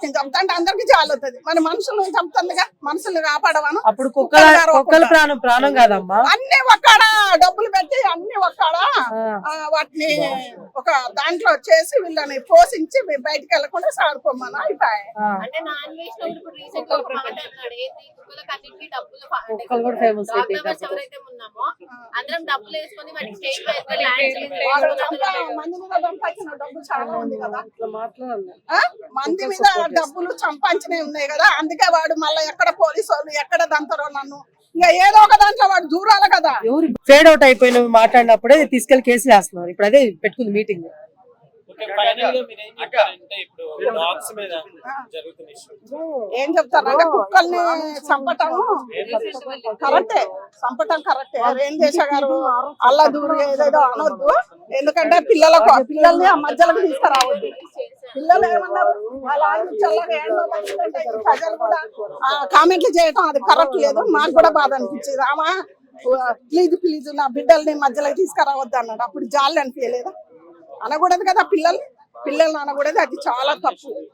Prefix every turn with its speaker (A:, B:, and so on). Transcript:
A: నేను చంపుతా అంటే అందరికి జాలుతుంది. మరి మనుషులు చంపుతుందిగా, మనుషుల్ని కాపాడవాను.
B: అప్పుడు కుక్కల ప్రాణం కాదమ్మా.
A: అన్ని ఒక్కడ డబ్బులు పెట్టి అన్ని ఒక్కడ వాటిని ఒక దాంట్లో చేసి వీళ్ళని పోషించి బయటికి వెళ్ళకుండా సాడుకోమని అయిపోయాయి. మంది మీద డబ్బులు సంపాదించినవి ఉన్నాయి కదా, అందుకే వాడు మళ్ళీ ఎక్కడ పోలీసు వాళ్ళు ఎక్కడ దంతరో నన్ను ఇంకా ఏదో ఒక దాంట్లో వాడు దూరాలి కదా.
B: ఫేడ్ అవుట్ అయిపోయిన మాట్లాడినప్పుడే తీసుకెళ్లి కేసులు వేస్తున్నారు. ఇప్పుడు అదే పెట్టుకుంది మీటింగ్.
A: ఏం చెప్తారంటే కుక్కల్ని చంపటం కరెక్టే, చంపటం కరెక్టే. ఏం చేశారు అల్లా దూరు ఏదేదో అనొద్దు, ఎందుకంటే పిల్లల్ని ఆ మధ్యలోకి తీసుకురావద్దు. పిల్లలు ఏమన్నారు వాళ్ళ చల్లగా ప్రజలు కూడా కామెంట్లు చేయటం అది కరెక్ట్ లేదు. మాకు కూడా బాధ అనిపించేది. ఆమె ప్లీజ్ నా బిడ్డల్ని మధ్యలోకి తీసుకురావద్దు అన్నాడు. అప్పుడు జాలి అనిపించలేదా? అనకూడదు కదా పిల్లల్ని అనకూడదు, అది చాలా తప్పు.